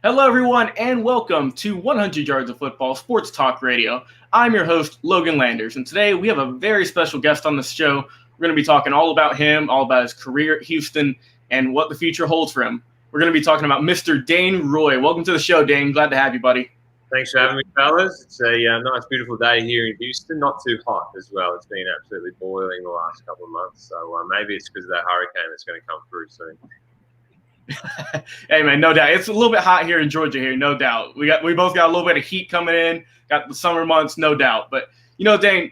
Hello, everyone, and welcome to 100 Yards of Football Sports Talk Radio. I'm your host, Logan Landers, and today we have a very special guest on the show. We're going to be talking all about him, all about his career at Houston, and what the future holds for him. We're going to be talking about Mr. Dane Roy. Welcome to the show, Dane. Glad to have you, buddy. Thanks for having me, fellas. It's a nice, beautiful day here in Houston. Not too hot as well. It's been absolutely boiling the last couple of months, so maybe it's because of that hurricane that's going to come through soon. Hey man, no doubt. It's a little bit hot here in Georgia here, no doubt. We both got a little bit of heat coming in, got the summer months, no doubt. But Dane,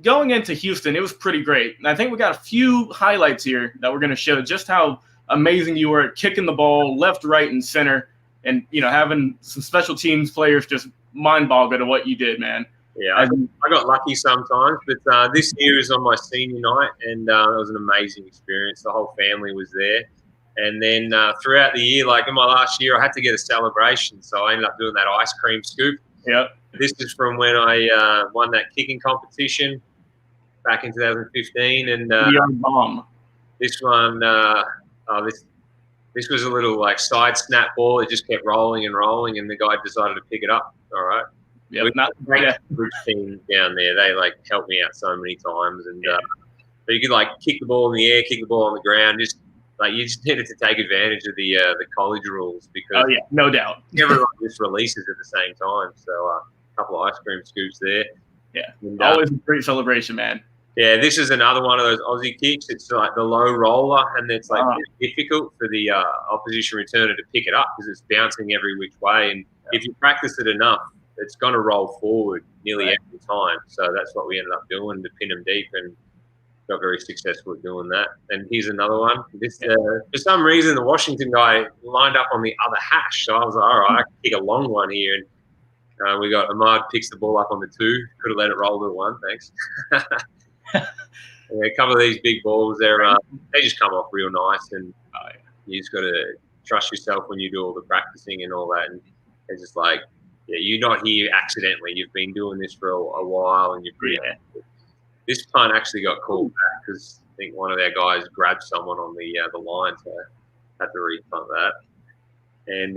going into Houston, it was pretty great. And I think we got a few highlights here that we're going to show just how amazing you were at kicking the ball left, right, and center, and having some special teams players just mind-boggled at what you did, man. Yeah, I got lucky sometimes, but this year is on my senior night, and it was an amazing experience. The whole family was there. And then throughout the year, like in my last year, I had to get a celebration. So I ended up doing that ice cream scoop. Yep. This is from when I won that kicking competition back in 2015. And bomb. This one, this was a little like side snap ball. It just kept rolling and rolling, and the guy decided to pick it up. All right. Yeah, not great team down there. They helped me out so many times, and but you could kick the ball in the air, kick the ball on the ground, you just needed to take advantage of the college rules because no doubt everyone just releases at the same time. So a couple of ice cream scoops there. Yeah, and, always a great celebration, man. Yeah, this is another one of those Aussie kicks. It's like the low roller, and it's difficult for the opposition returner to pick it up because it's bouncing every which way. And if you practice it enough, it's going to roll forward nearly every time. So that's what we ended up doing to pin them deep and got very successful at doing that. And here's another one. This for some reason, the Washington guy lined up on the other hash. So I was like, all right, I can kick a long one here. And we got Ahmad picks the ball up on the 2. Could have let it roll to the 1. Thanks. A couple of these big balls, they just come off real nice. And you just got to trust yourself when you do all the practicing and all that. And it's just like, you're not here accidentally. You've been doing this for a while, and you're pretty This punt actually got called back because I think one of their guys grabbed someone on the line, so I had to repunt that. And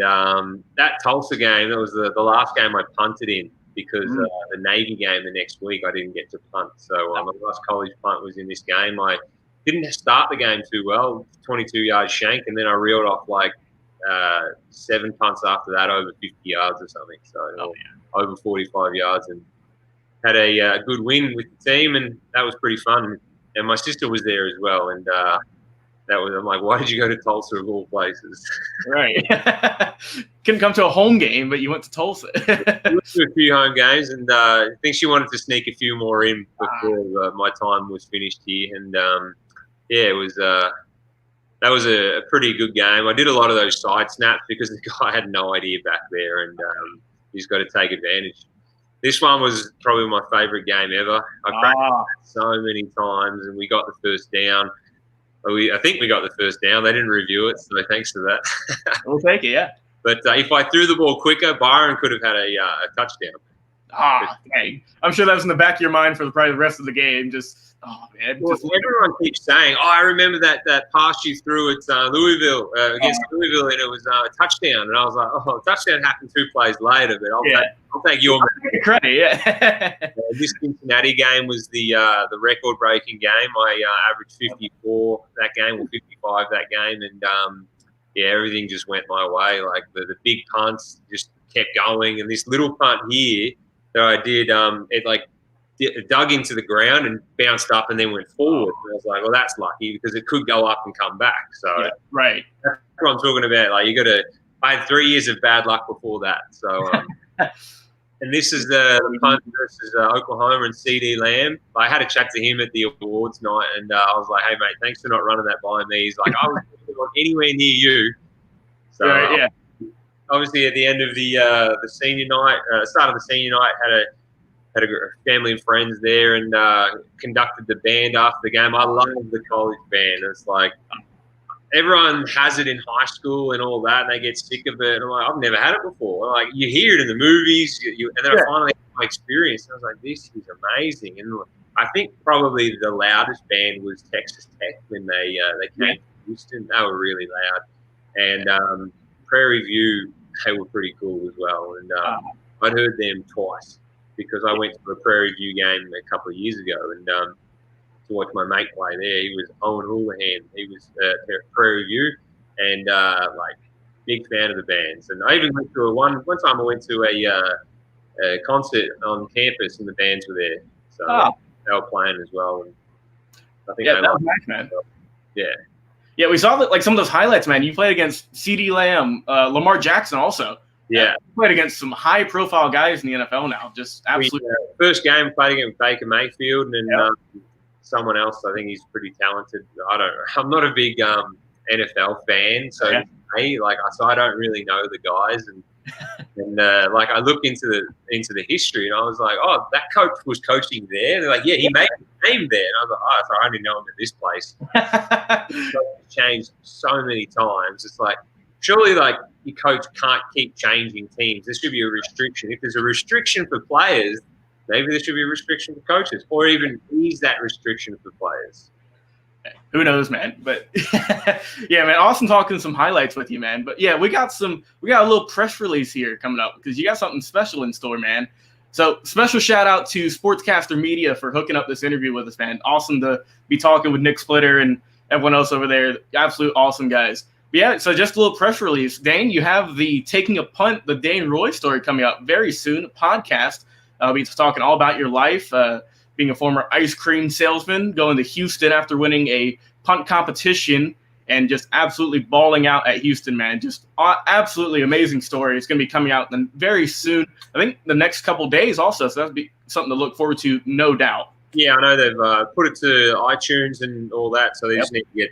that Tulsa game, that was the last game I punted in because the Navy game the next week I didn't get to punt. So the last college punt was in this game. I didn't start the game too well, 22-yard shank, and then I reeled off 7 punts after that over 50 yards or something. So over 45 yards and had a good win with the team, and that was pretty fun. And my sister was there as well, and I'm like, why did you go to Tulsa of all places? Right. Couldn't come to a home game, but you went to Tulsa. We went to a few home games, and I think she wanted to sneak a few more in before my time was finished here. And it was that was a pretty good game. I did a lot of those side snaps because the guy had no idea back there, and he's got to take advantage. This one was probably my favorite game ever. I practiced so many times, and we got the first down. I think we got the first down. They didn't review it, so thanks to that. We'll take it, yeah. But if I threw the ball quicker, Byron could have had a touchdown. Dang. I'm sure that was in the back of your mind for probably the rest of the game. Everyone keeps saying, I remember that pass you threw at Louisville against Louisville, and it was a touchdown. And I was like, touchdown happened 2 plays later, but I'll take your credit. This Cincinnati game was the record-breaking game. I averaged 54 that game, or 55 that game, and everything just went my way. Like the big punts just kept going, and this little punt here that I did, it dug into the ground and bounced up and then went forward. And I was like, well, that's lucky because it could go up and come back. So right. That's what I'm talking about. I had 3 years of bad luck before that. So, and this is the punt versus Oklahoma and CD Lamb. I had a chat to him at the awards night, and I was like, hey, mate, thanks for not running that by me. He's like, I was anywhere near you. So, obviously, at the end of the senior night, start of the senior night, had a family and friends there, and conducted the band after the game. I love the college band. It's like everyone has it in high school and all that, and they get sick of it. And I'm like, I've never had it before. Like, you hear it in the movies, and then I finally had my experience. And I was like, this is amazing. And I think probably the loudest band was Texas Tech when they came to Houston. They were really loud. And Prairie View they were pretty cool as well. And I'd heard them twice because I went to a Prairie View game a couple of years ago, and to watch my mate play there. He was Owen Houlihan. He was at Prairie View, and like big fan of the bands. And I even went to one time. I went to a concert on campus, and the bands were there, so they were playing as well. And I think that was nice, man. Yeah. Yeah, we saw that, like some of those highlights, man. You played against C.D. Lamb, Lamar Jackson also. Yeah. You played against some high-profile guys in the NFL now. Just absolutely. First game, played against Baker Mayfield and someone else. I think he's pretty talented. I'm not a big NFL fan, so I don't really know the guys. And like I looked into the history, and I was like, oh, that coach was coaching there. And they're like, yeah, he made his name there. And I was like, oh, so I only know him at this place. It's changed so many times. It's like, surely, like, your coach can't keep changing teams. There should be a restriction. If there's a restriction for players, maybe there should be a restriction for coaches, or even ease that restriction for players. Who knows, man? But yeah, man, awesome talking some highlights with you, man. But yeah, we got a little press release here coming up because you got something special in store, man. So special shout out to Sportscaster Media for hooking up this interview with us, man. Awesome to be talking with Nick Splitter and everyone else over there. Absolute awesome guys. But yeah, so just a little press release. Dane, you have the Taking a Punt, the Dane Roy story coming up very soon, podcast. We'll be talking all about your life, being a former ice cream salesman, going to Houston after winning a punt competition and just absolutely balling out at Houston, man. Just absolutely amazing story. It's going to be coming out very soon. I think the next couple days also, so that'll be something to look forward to, no doubt. Yeah, I know they've put it to iTunes and all that, so they just need to get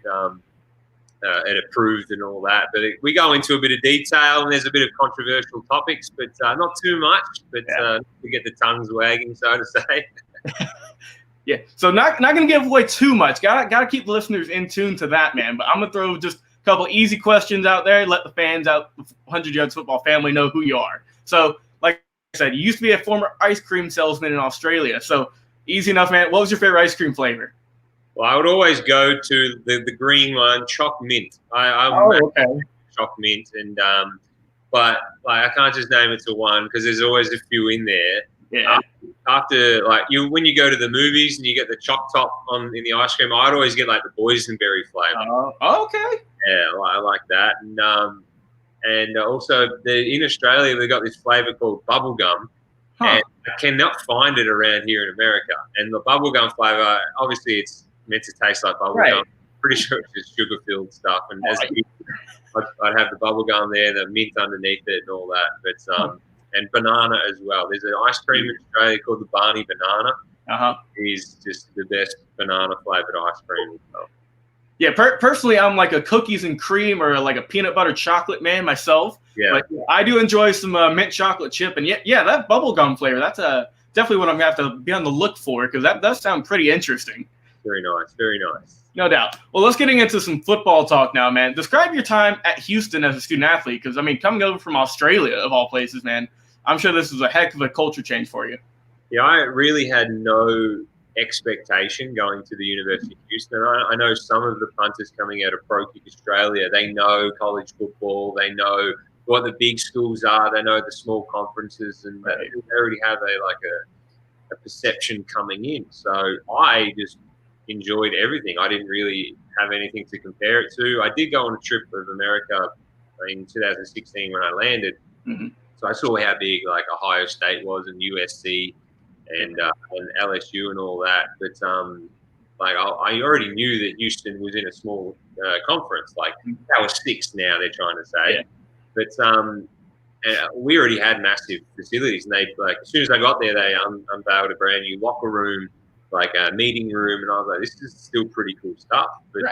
it approved and all that. But we go into a bit of detail, and there's a bit of controversial topics, but not too much, but to get the tongues wagging, so to say. Yeah, so not going to give away too much. Got to keep the listeners in tune to that, man. But I'm going to throw just a couple easy questions out there, let the fans out, the 100 Yards Football family know who you are. So, like I said, you used to be a former ice cream salesman in Australia. So, easy enough, man. What was your favorite ice cream flavor? Well, I would always go to the green one, choc mint. I'm okay. Choc mint, and but like I can't just name it to one because there's always a few in there. Yeah. After when you go to the movies and you get the choc top in the ice cream, I'd always get like the boysenberry flavor. Okay. Yeah, I like that, and also in Australia they've got this flavor called bubblegum. And I cannot find it around here in America. And the bubblegum flavor, obviously, it's meant to taste like bubblegum. Right. Pretty sure it's just sugar-filled stuff. And as a kid, I'd have the bubblegum there, the mint underneath it, and all that. But and banana as well. There's an ice cream in Australia called the Barney Banana. It's just the best banana-flavored ice cream as well. Yeah, personally, I'm like a cookies and cream or like a peanut butter chocolate man myself. Yeah, but I do enjoy some mint chocolate chip, and yeah, that bubblegum flavor. That's definitely what I'm gonna have to be on the look for because that does sound pretty interesting. Very nice, very nice. No doubt. Well, let's get into some football talk now, man. Describe your time at Houston as a student athlete, because I mean, coming over from Australia of all places, man, I'm sure this is a heck of a culture change for you. Yeah, I really had no expectation going to the University of Houston. I know some of the punters coming out of Pro Kick Australia, they know college football, they know what the big schools are, they know the small conferences, and they already have a perception coming in. So I just enjoyed everything. I didn't really have anything to compare it to. I did go on a trip of America in 2016 when I landed. So I saw how big like Ohio State was and USC and LSU and all that. But like I already knew that Houston was in a small conference. Like that was 6 now, they're trying to say. Yeah. But we already had massive facilities, and they like as soon as I got there, they unveiled a brand new locker room, like a meeting room, and I was like, this is still pretty cool stuff. But,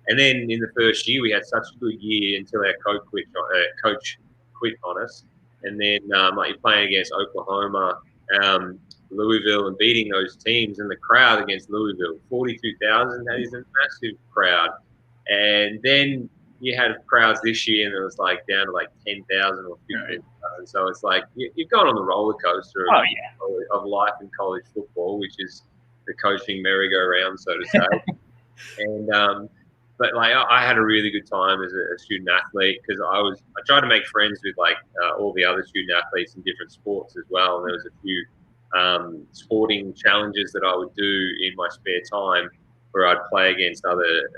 and then in the first year, we had such a good year until our coach quit on us, and then like you're playing against Oklahoma, Louisville, and beating those teams, and the crowd against Louisville, 42,000. That is a massive crowd, and then you had crowds this year, and it was like down to like 10,000 or 15,000. So it's like you've gone on the roller coaster of life in college football, which is the coaching merry-go-round, so to say. And but like I had a really good time as a student athlete because I tried to make friends with like all the other student athletes in different sports as well. And there was a few sporting challenges that I would do in my spare time where I'd play against other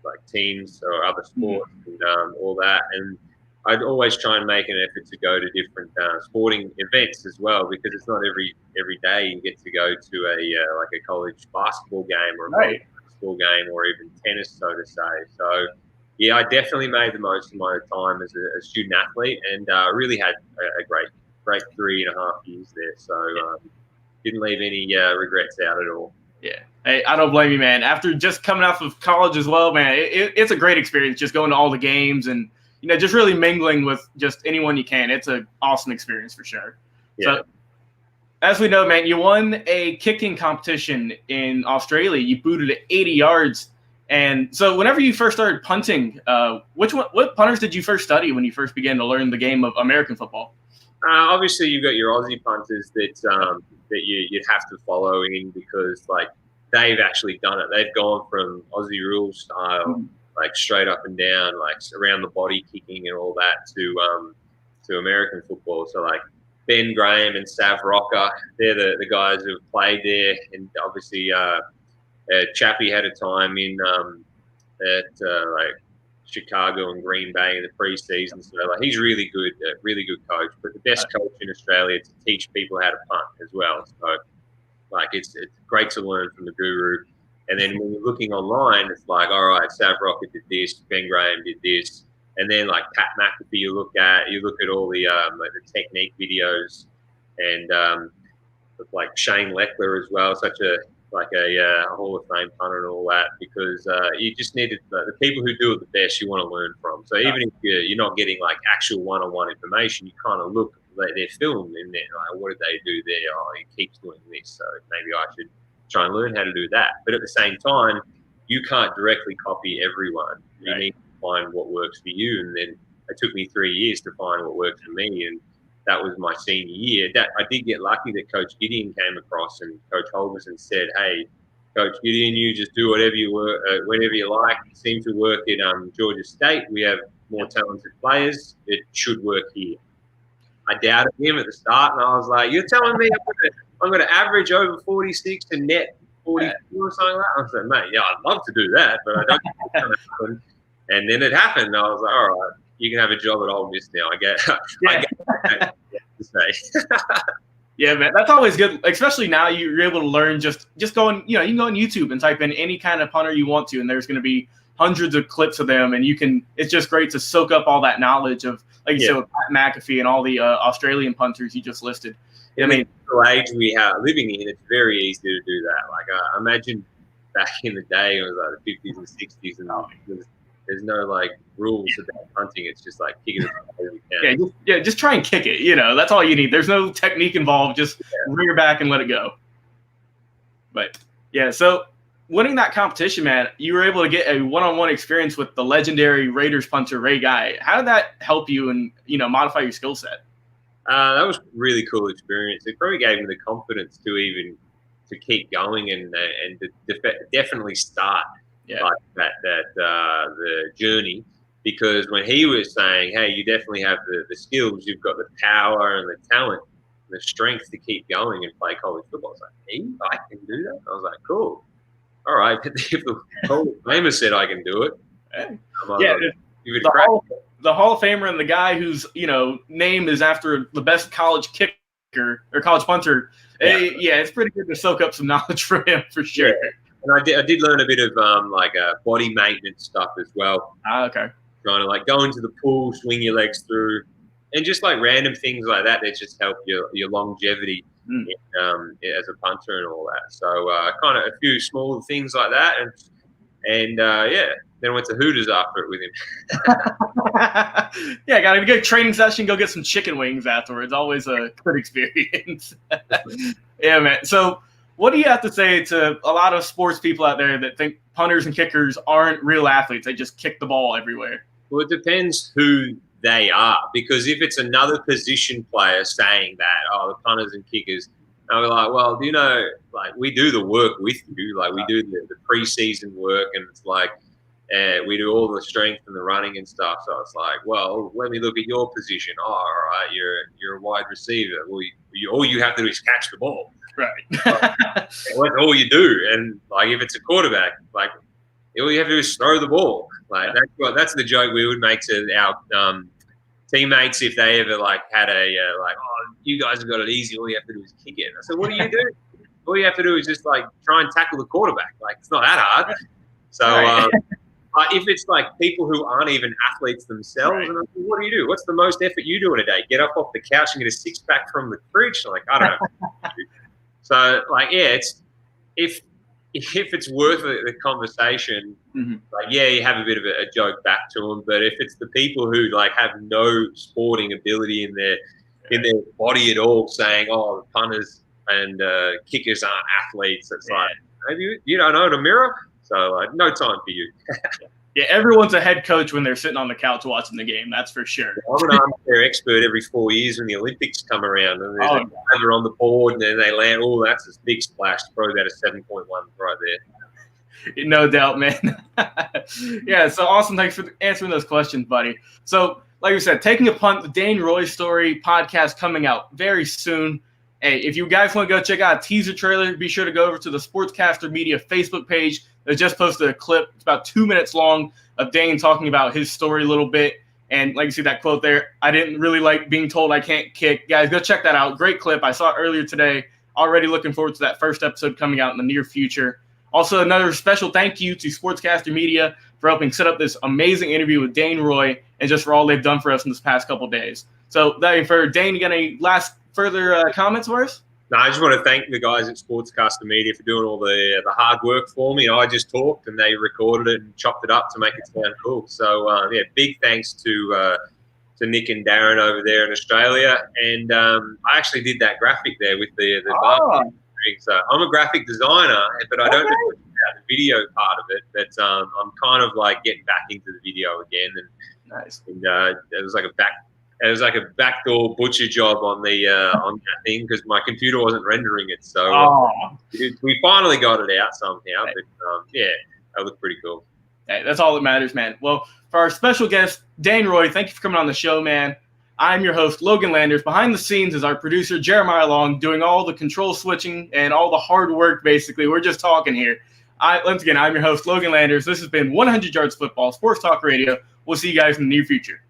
like teams or other sports and all that. And I'd always try and make an effort to go to different sporting events as well, because it's not every day you get to go to a like a college basketball game or a college basketball game or even tennis, so to say. So yeah, I definitely made the most of my time as a student athlete, and really had a great 3.5 years there. So didn't leave any regrets out at all. Yeah. Hey, I don't blame you, man. After just coming off of college as well, man, it's a great experience just going to all the games and, you know, just really mingling with just anyone you can. It's an awesome experience for sure. Yeah. So, as we know, man, you won a kicking competition in Australia. You booted it 80 yards. And so whenever you first started punting, what punters did you first study when you first began to learn the game of American football? Obviously, you've got your Aussie punters that you'd have to follow in, because like they've actually done it. They've gone from Aussie rule style, like straight up and down, like around the body kicking and all that, to American football. So like Ben Graham and Sav Rocker, they're the guys who have played there. And obviously, Chappie had a time in at like Chicago and Green Bay in the preseason. So like he's really good coach, but the best coach in Australia to teach people how to punt as well. So like it's great to learn from the guru. And then when you're looking online, it's like, all right, Sav Rocker did this, Ben Graham did this, and then like Pat McAfee, you look at all the like the technique videos, and like Shane Leckler as well, such a Hall of Fame punter and all that, because you just needed the people who do it the best you want to learn from. So even if you're not getting like actual one-on-one information, you kind of look at their film and then like, what did they do there? Oh, he keeps doing this, so maybe I should try and learn how to do that. But at the same time, you can't directly copy everyone. You need to find what works for you. And then it took me 3 years to find what worked for me, and that was my senior year. That I did get lucky that Coach Gideon came across, and Coach Holgerson said, "Hey, Coach Gideon, you just do whatever you whenever you like. You seem to work at Georgia State. We have more talented players. It should work here." I doubted him at the start, and I was like, "You're telling me I'm going to average over 46 and net 44 or something like that?" I was like, "Mate, yeah, I'd love to do that, but I don't think it's going to happen." And then it happened. I was like, "All right, you can have a job at Ole Miss now." I get to say. Yeah, man, that's always good, especially now you're able to learn just going, you know, you can go on YouTube and type in any kind of punter you want to, and there's going to be hundreds of clips of them, and it's just great to soak up all that knowledge of, like you said, with Pat McAfee and all the Australian punters you just listed. I mean, the age we are living in, it's very easy to do that. Like, I imagine back in the day, it was like the 50s and 60s, and there's no like rules about punting. It's just like kick it as hard as you can. Just try and kick it. You know, that's all you need. There's no technique involved. Just rear back and let it go. But yeah, so winning that competition, man, you were able to get a one-on-one experience with the legendary Raiders punter Ray Guy. How did that help you and, you know, modify your skill set? That was a really cool experience. It probably gave me the confidence to keep going and to definitely start like the journey. Because when he was saying, "Hey, you definitely have the skills, you've got the power and the talent, and the strength to keep going and play college football," I was like, "Me, I can do that." I was like, "Cool, all right." But if the Hall of Famer said I can do it, the Hall of Famer and the guy whose, you know, name is after the best college kicker or college punter. It's pretty good to soak up some knowledge from him for sure. Yeah. And I did learn a bit of body maintenance stuff as well. Okay. Trying to like go into the pool, swing your legs through, and just like random things like that just help your longevity as a punter and all that. So kind of a few small things like that, and then I went to Hooters after it with him. Got a good training session. Go get some chicken wings afterwards. Always a good experience. Yeah, man. So what do you have to say to a lot of sports people out there that think punters and kickers aren't real athletes? They just kick the ball everywhere. Well, it depends who they are, because if it's another position player saying that, the punters and kickers, and we're like, well, you know, like we do the work with you, like we do the preseason work, and it's like, we do all the strength and the running and stuff. So it's like, well, let me look at your position. Oh, all right, you're a wide receiver. Well, all you have to do is catch the ball. Right. That's all you do. And like if it's a quarterback, like all you have to do is throw the ball. Like that's the joke we would make to our teammates if they ever like had oh, you guys have got it easy. All you have to do is kick it. I said, what do you do? All you have to do is just like try and tackle the quarterback. Like it's not that hard. So if it's like people who aren't even athletes themselves, and I'm like, what do? What's the most effort you do in a day? Get up off the couch and get a six-pack from the fridge? Like I don't know. So like it's if it's worth the conversation, like you have a bit of a joke back to them. But if it's the people who like have no sporting ability in their body at all, saying, "Oh, the punters and kickers aren't athletes," it's like maybe you don't own a mirror, so no time for you. Yeah, everyone's a head coach when they're sitting on the couch watching the game. That's for sure. I'm an armchair expert every 4 years when the Olympics come around, and there's a ladder on the board, and then they land. Oh, that's a big splash. Probably about a 7.1 right there. No doubt, man. Yeah, so awesome. Thanks for answering those questions, buddy. So, like we said, Taking a Punt, the Dane Roy story podcast coming out very soon. Hey, if you guys want to go check out a teaser trailer, be sure to go over to the Sportscaster Media Facebook page. They just posted a clip. It's about 2 minutes long of Dane talking about his story a little bit. And like you see that quote there, I didn't really like being told I can't kick. Guys, go check that out. Great clip. I saw it earlier today. Already looking forward to that first episode coming out in the near future. Also, another special thank you to Sportscaster Media for helping set up this amazing interview with Dane Roy and just for all they've done for us in this past couple days. So, for Dane, you got any last further comments for us? No, I just want to thank the guys at Sportscaster Media for doing all the hard work for me. I just talked and they recorded it and chopped it up to make it sound cool. So, big thanks to Nick and Darren over there in Australia. And I actually did that graphic there with the So I'm a graphic designer, but I don't know much about the video part of it. But I'm kind of like getting back into the video again. And, nice. And it was like a backdoor butcher job on the on that thing because my computer wasn't rendering it. So we finally got it out somehow. But that looked pretty cool. Hey, that's all that matters, man. Well, for our special guest, Dane Roy, thank you for coming on the show, man. I'm your host, Logan Landers. Behind the scenes is our producer, Jeremiah Long, doing all the control switching and all the hard work, basically. We're just talking here. Once again, I'm your host, Logan Landers. This has been 100 Yards Football, Sports Talk Radio. We'll see you guys in the near future.